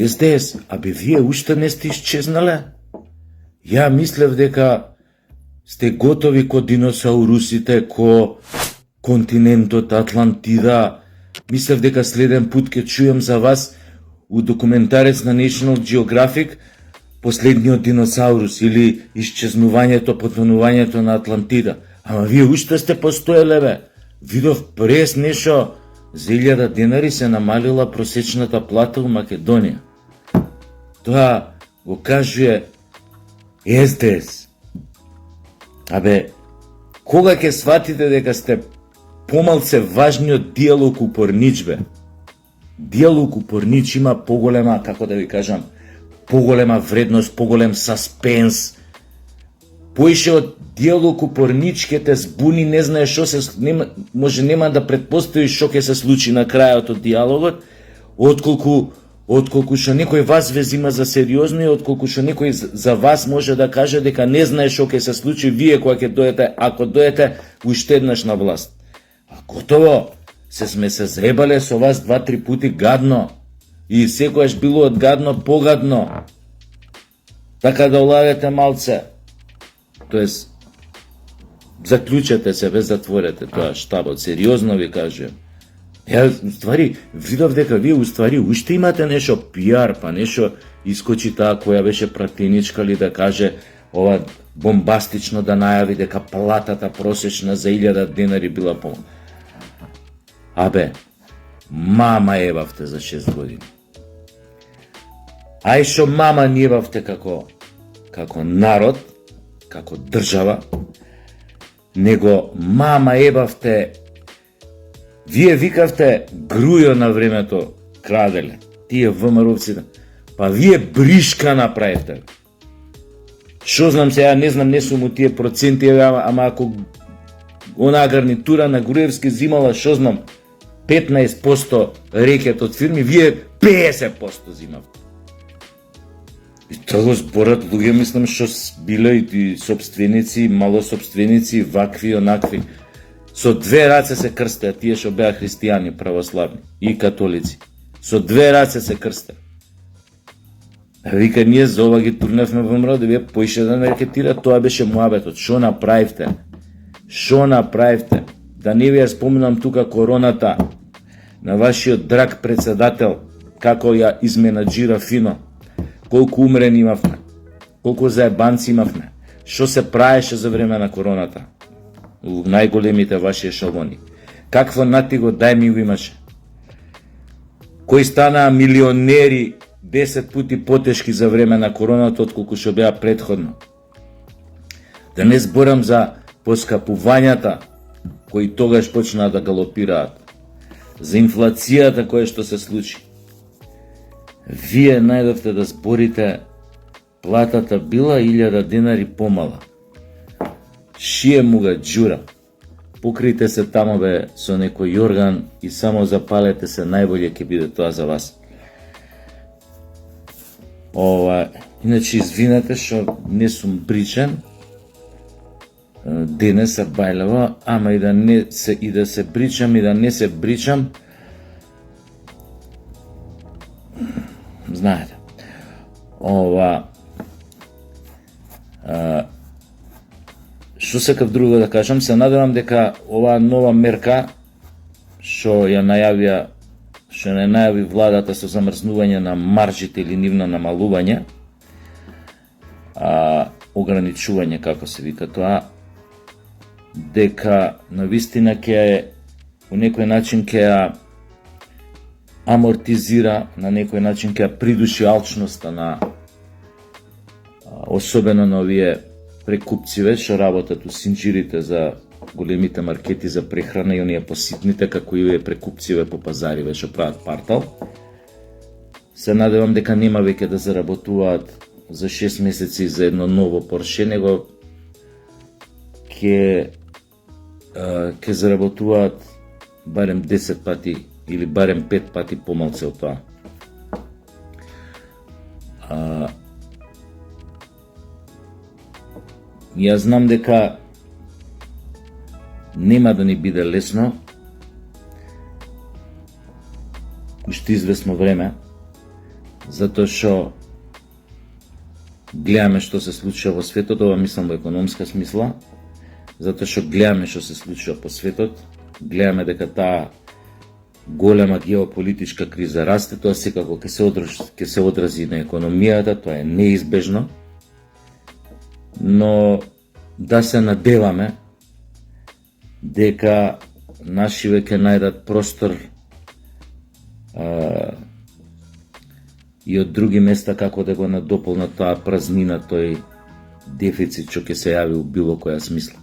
СДС, абе вие уште не сте исчезнале? Ја мислев дека сте готови ко диносаурусите, ко континентот Атлантида. Мислев дека следен пут ќе чујам за вас у документарец на National Geographic последниот диносаурус или исчезнувањето, потонувањето на Атлантида. Ама вие уште сте постоеле, бе. Видов прес нешто за 1000 денари се намалила просечната плата у Македонија. Тоа го кажува СДС. Абе, кога ќе сватите дека сте помалце важни од диалог у Порнич, бе? Диалог у Порнич има поголема, како да ви кажам, поголема вредност, поголем саспенс. Поише од диалог у Порнич ќе те збуни, не знаеш што се, нема да предпоставиш што ќе се случи на крајот од диалогот, отколку што некој вас ве зима за сериозно и отколку што некој за вас може да каже дека не знае што ќе се случи вие кога ќе дојдете, ако дојдете уште еднаш на власт. А готово, сме се заебале со вас 2-3 пати гадно и секојаш било од гадно погадно. Така да оладете малце. Тоест, заклучете се, ве затворете тоа штабот, сериозно ви кажувам. Ја, уствари, видов дека вие уствари уште имате нешто пиар, па нешто искочи таа која беше пратеничка ли да каже ова бомбастично да најави дека платата просечна за 1000 денари била помал. Абе, мама ебавте за 6 години. Ај шо мама ни ебавте како народ, како држава, него мама ебавте. Вие викавте грујо на времето краделе, тие ВМРО-вците, па вие бришка направите. Шо знам сега, не знам, не сум у тие проценти, ама ако онаа гарнитура на Груевски зимала, шо знам, 15% рекет од фирми, вие 50% зимавте. И тоа зборат луѓе, мислам, што биле и собственици, малособственици, вакви, онакви. Со 2 раце се крстеа тие што беа христијани, православни и католици. Со 2 раце се крстеа. Вика, ние за ова ги турневме во ВМРО, да вие поише да не рекетира, тоа беше муабетот. Шо направивте? Шо направивте? Да не ви ја спомнам тука короната на вашиот драг председател, како ја изменаджира фино. Колку умрени имавме, колку заебанци имавме, што се праеше за време на короната, у најголемите ваши ешалони. Какво натиго дај ми го имаше. Кои станаа милионери 10 пати потешки за време на короната, отколку што беа предходно. Да не зборам за поскапувањата, кои тогаш почнаа да галопираат, за инфлацијата која што се случи. Вие најдовте да зборите платата била 1000 денари помала. Шие му га джура. Покрите се тамо бе со некој јорган и само запалете се, најболje ќе биде тоа за вас. Иначе извинете што не сум бричен денеса бајлево, ама и да се бричам и да не се бричам, знаете. Што сакав друго да кажам, се надевам дека оваа нова мерка што ја најави владата со замрзнување на маржите или нивно намалување, ограничување како се вика тоа, дека навистина ќе по некој начин ќе ја амортизира, на некој начин ќе ја придуши алчноста на особено на овие прекупциве што работат у синџирите за големите маркети за прехрана и оние поситните, како и овие прекупциве по пазариве што прават партал. Се надевам дека нема веќе да заработуваат за 6 месеци за едно ново Порше, него ќе заработуваат барем 10 пати или барем 5 пати помалце од тоа. Ја знам дека нема да ни биде лесно, уште известно време, затоа што гледаме што се случува во светот, ова мислам во економска смисла, затоа што гледаме што се случува по светот, гледаме дека таа голема геополитичка криза расте, тоа секако ќе се одрази на економијата, тоа е неизбежно, но да се надеваме дека нашиве ќе најдат простор и од други места како да го надополнат таа празнина, тој дефицит што ќе се јави у било која смисла.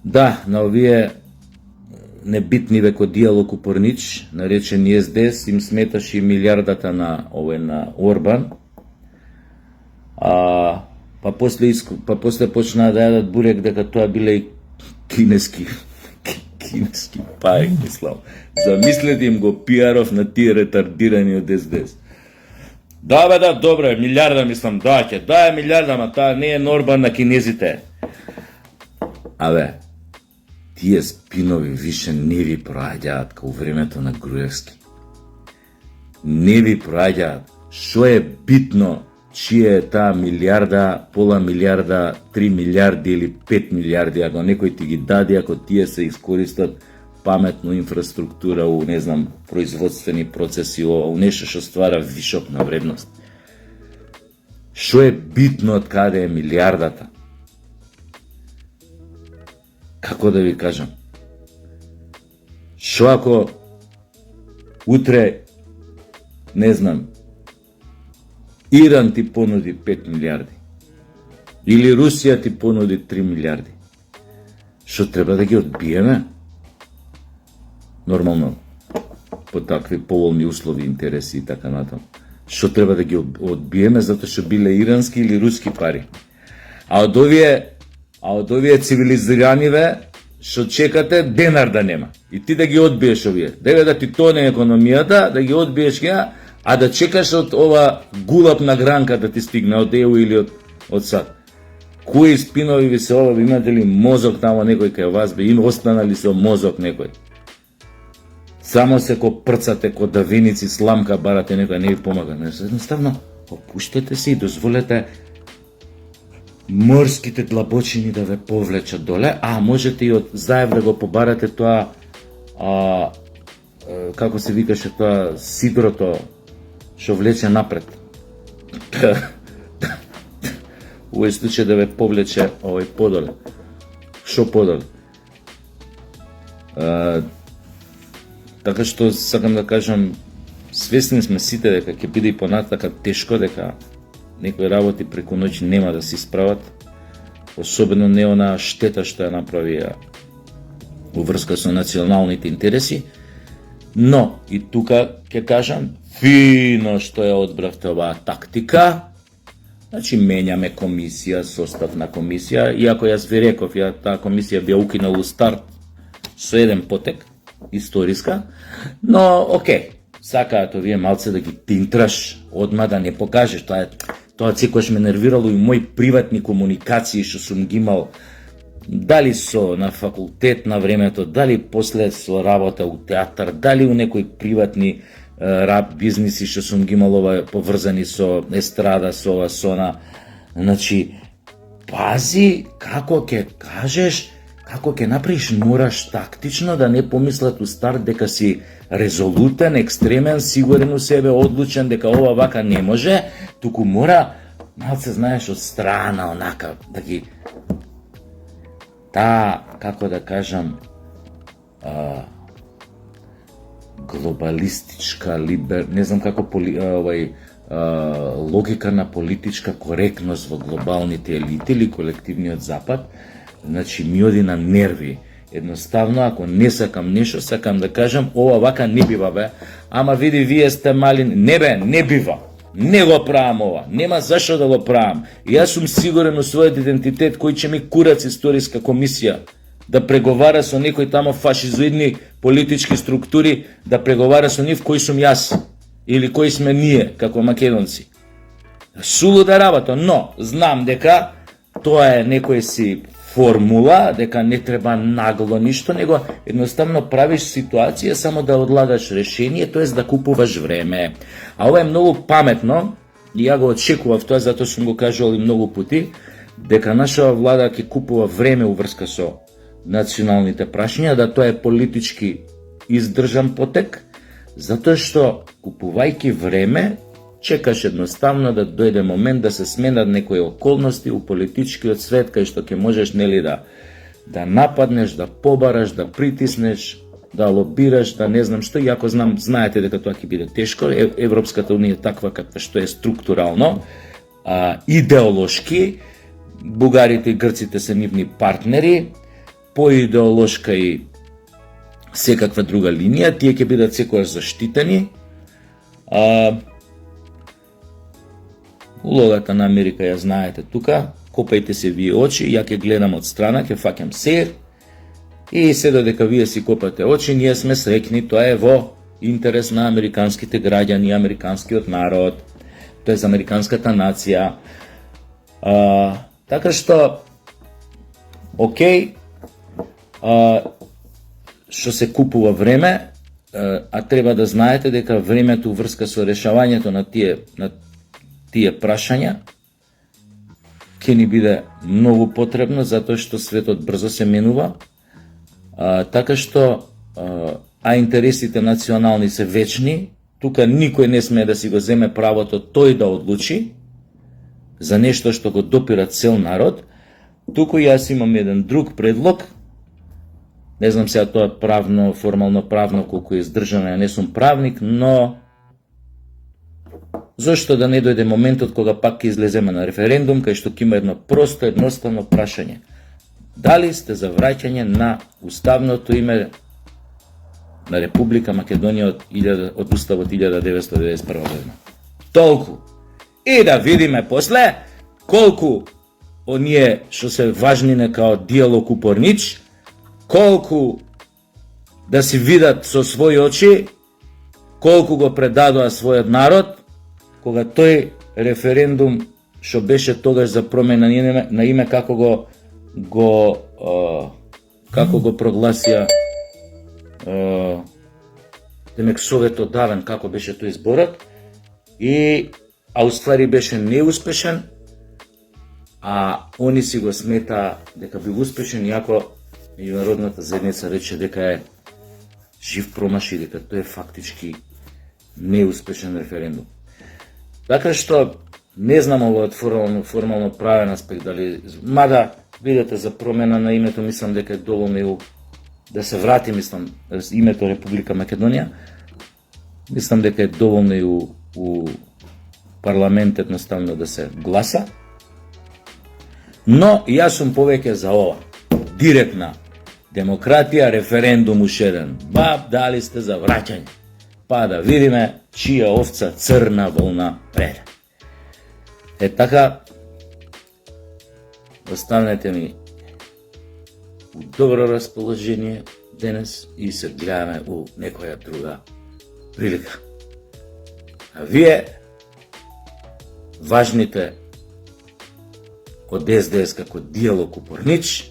Да, на овие небитни веко диалог упорнич, наречени СДС, им сметаше и милиардата на Орбан, па после почнаа да јадат бурек дека тоа биле и кинески пари, мислам. Замислете им го пиаров на тие ретардирани од СДС. Да бе, да, добро е, милиарда мислам, да е милиарда, ама таа не е Орбан на кинезите. Абе, тие спинови више не ви проаѓаат као времето на Груевски. Не ви проаѓаат. Шо е битно чија е таа милиарда, пола милиарда, 3 милиарди или 5 милиарди, ако некој ти ги даде, ако тие се искористат паметно инфраструктура у, не знам, производствени процеси, у нешто што ствара вишок на вредност. Шо е битно од каде е милиардата? Како да ви кажам? Шо ако утре, не знам, Иран ти понуди 5 милиарди или Русија ти понуди 3 милиарди? Шо треба да ги одбиеме? Нормално, по такви поволни услови, интереси и така натаму. Шо треба да ги одбиеме затоа што биле ирански или руски пари? А од овие цивилизираниве што чекате денар да нема. И ти да ги одбиеш овие. Деве да ти тоне економијата, да ги одбиеш ја, а да чекаш од ова гулап на гранка да ти стигне од ЕУ или од САД. Кои спинови ви се ова, имате ли мозок тамо некој кај вас, бе, им останали со мозок некој? Само се ко прцате, ко давиници, сламка барате некој, не ви помага. Едноставно, опуштете се и дозволете морските длабочини да ве повлечат доле, а можете и од Заев да го побарате тоа, како се викаше тоа, сидрото што влече напред. Овој случај да ве повлече подоле. Шо подоле? Така што сакам да кажам, свесни сме сите дека ќе биде и понатака тешко, дека некои работи преку ноќ нема да се исправат, особено не онаа штета што ја направија во врска со националните интереси, но и тука ќе кажам, фино што ја одбравте оваа тактика, значи менјаме комисија, состав на комисија, иако јас ви реков, таа комисија би ја укинал у старт со еден потек, историска, но окей, сакаат овие малце да ги тинтраш, одма да не покажеш, тоа секојаш ме нервирало и мои приватни комуникации што сум ги имал, дали со на факултет на времето, дали после со работа у театар, дали у некои приватни бизниси што сум ги имал поврзани со естрада, со ова, со она. Значи, пази како ќе кажеш, како ќе направиш, мораш тактично да не помислат у старт дека си резолутен, екстремен, сигурен у себе, одлучен дека ова вака не може, туку мора малце знаеш од страна, онака, да ги како да кажам, глобалистичка, не знам како логика на политичка коректност во глобалните елити или колективниот запад, значи ми оди на нерви. Едноставно, ако не сакам нешто, сакам да кажам, ова вака не бива, бе. Ама види, вие сте мали, не бе, не бива. Не го правам ова, нема зашо да го правам. И јас сум сигурен у својот идентитет кој ќе ми курац историска комисија да преговара со некои тамо фашизоидни политички структури, да преговара со нив кој сум јас или кои сме ние како македонци. Сулуда работа, но знам дека тоа е некој си формула, дека не треба нагло ништо, него едноставно правиш ситуација само да одлагаш решение, тоест да купуваш време. А ова е многу паметно, и ја го очекував тоа, затоа сум го кажувал и многу пати, дека нашава влада ќе купува време уврска со националните прашања, да тоа е политички издржан потек, затоа што купувајќи време, чекаш едноставно да дојде момент да се сменат некои околности у политичкиот свет, кај што ќе можеш нели да нападнеш, да побараш, да притиснеш, да лобираш, да не знам што, иако знаете дека тоа ќе биде тешко. Европската унија е таква каква што е структурално, идеолошки, бугарите и грците се нивни партнери, по идеолошка и секаква друга линија, тие ќе бидат секојаш заштитени. Улогата на Америка ја знаете тука, копајте се вие очи, ја ќе гледам од страна, ќе фаќам сеир, и се додека вие си копате очи, ние сме среќни, тоа е во интерес на американските граѓани, американскиот народ, тоа е за американската нација. Така што, окей, што се купува време, а треба да знаете дека времето врска со решавањето на тие прашања ќе ни биде многу потребно, затоа што светот брзо се менува, така што интересите национални се вечни, тука никој не смее да си го земе правото тој да одлучи за нешто што го допира цел народ, туку јас имам еден друг предлог, не знам сега тоа правно, формално правно колку е издржано, ја не сум правник, но зошто да не дојде моментот кога пак ќе излеземе на референдум, кај што ќе има едно просто, едноставно прашање. Дали сте за враќање на уставното име на Република Македонија од Уставот 1991 година? Толку. И да видиме после колку оние што се важни као диалог упорнич, колку да си видат со своји очи, колку го предадоа својот народ, кога тој референдум што беше тогаш за промена на име, како го прогласија демек Советот давен, како беше тој зборот, а уствари беше неуспешен, а они си го смета дека бил успешен, иако меѓународната заедница рече дека е жив промаш и дека тој е фактички неуспешен референдум. Така што не знам овој формално правен аспект дали, мада видете за промена на името, мислам дека е доволно да се врати, мислам, името Република Македонија, мислам дека е доволно и у парламент едноставно да се гласа, но јас сум повеќе за ова. Директна демократија, референдум уште еден. Дали сте за враќање? Па да видиме чија овца црна волна преде. Така, останете ми у добро расположение денес и се гледаме у некоја друга прилика. А вие, важните од СДС како диалог упорнич,